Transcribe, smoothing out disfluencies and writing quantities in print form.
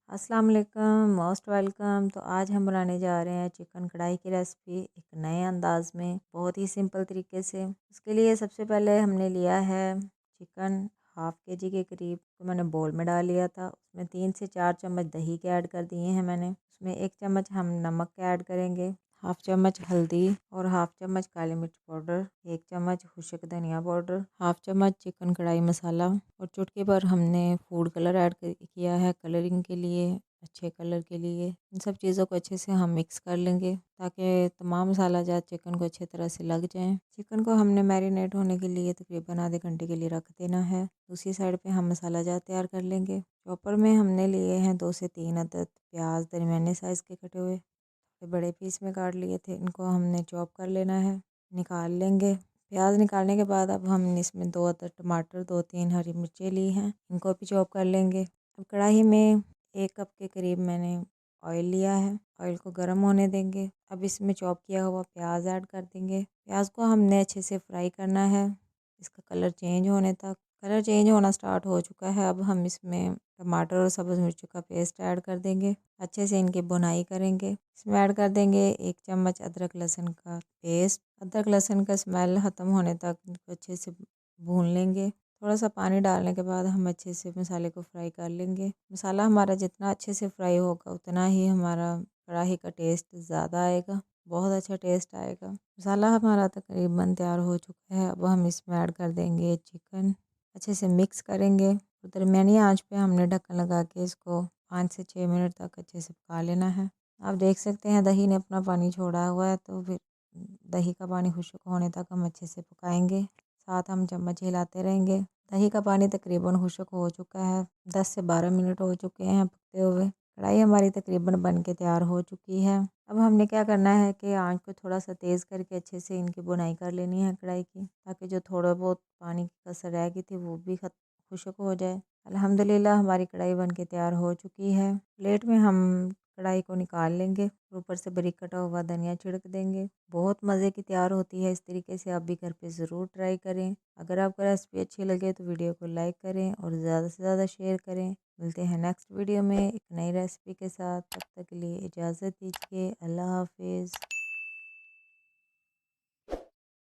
अस्सलाम वालेकुम, most welcome. तो आज हम बनाने जा रहे हैं चिकन कढ़ाई की रेसिपी एक नए अंदाज में, बहुत ही सिंपल तरीके से। उसके लिए सबसे पहले हमने लिया है चिकन, हाफ़ के जी के करीब। तो मैंने बोल में डाल लिया था। उसमें 3 से 4 चम्मच दही के ऐड कर दिए हैं मैंने। उसमें 1 चम्मच हम नमक के ऐड करेंगे, हाफ़ चम्मच हल्दी और हाफ़ चम्मच काली मिर्च पाउडर, 1 चम्मच खुशक धनिया पाउडर, हाफ़ चम्मच चिकन कढ़ाई मसाला और चुटकी भर हमने फूड कलर ऐड किया है कलरिंग के लिए, अच्छे कलर के लिए। इन सब चीज़ों को अच्छे से हम मिक्स कर लेंगे ताकि तमाम मसाला जात चिकन को अच्छे तरह से लग जाएं। चिकन को हमने मैरिनेट होने के लिए तकरीबन आधे घंटे के लिए रख देना है। दूसरी साइड पे हम मसाला जात तैयार कर लेंगे। चॉपर में हमने लिए हैं 2 से 3 अदद प्याज, दरमियाने साइज़ के कटे हुए। बड़े पीस में काट लिए थे, इनको हमने चॉप कर लेना है, निकाल लेंगे। प्याज निकालने के बाद अब हम इसमें 2 अदद टमाटर, 2-3 हरी मिर्चें ली हैं, इनको भी चॉप कर लेंगे। अब कढ़ाई में 1 कप के करीब मैंने ऑयल लिया है, ऑयल को गर्म होने देंगे। अब इसमें चॉप किया हुआ प्याज ऐड कर देंगे। प्याज को हमने अच्छे से फ्राई करना है, इसका कलर चेंज होने तक। कलर चेंज होना स्टार्ट हो चुका है। अब हम इसमें टमाटर और सब्ज़ मिर्चों का पेस्ट ऐड कर देंगे, अच्छे से इनकी भुनाई करेंगे। इसमें ऐड कर देंगे 1 चम्मच अदरक लहसुन का पेस्ट। अदरक लहसुन का स्मेल ख़त्म होने तक इनको अच्छे से भून लेंगे। थोड़ा सा पानी डालने के बाद हम अच्छे से मसाले को फ्राई कर लेंगे। मसाला हमारा जितना अच्छे से फ्राई होगा उतना ही हमारा कढ़ाई का टेस्ट ज़्यादा आएगा, बहुत अच्छा टेस्ट आएगा। मसाला हमारा तकरीबन तैयार हो चुका है। अब हम इसमें ऐड कर देंगे चिकन, अच्छे से मिक्स करेंगे। तो दरमियानी आंच पे हमने ढक्कन लगा के इसको 5 से 6 मिनट तक अच्छे से पका लेना है। आप देख सकते हैं दही ने अपना पानी छोड़ा हुआ है, तो फिर दही का पानी खुश्क होने तक हम अच्छे से पकाएंगे। साथ हम चम्मच हिलाते रहेंगे। दही का पानी तकरीबन खुश्क हो चुका है, 10 से 12 मिनट हो चुके हैं पकते हुए। कढ़ाई हमारी तकरीबन बन के तैयार हो चुकी है। अब हमने क्या करना है कि आंच को थोड़ा सा तेज़ करके अच्छे से इनकी बुनाई कर लेनी है कढ़ाई की, ताकि जो थोड़ा बहुत पानी की कसर रह गई थी वो भी खुश्क हो जाए। अल्हम्दुलिल्लाह हमारी कढ़ाई बन के तैयार हो चुकी है। प्लेट में हम कढ़ाई को निकाल लेंगे, ऊपर से बारीक कटा हुआ धनिया छिड़क देंगे। बहुत मज़े की तैयार होती है। इस तरीके से आप भी घर पे ज़रूर ट्राई करें। अगर आपको रेसिपी अच्छी लगे तो वीडियो को लाइक करें और ज़्यादा से ज़्यादा शेयर करें। मिलते हैं नेक्स्ट वीडियो में एक नई रेसिपी के साथ। तब तक के लिए इजाज़त दीजिए। अल्लाह हाफिज़।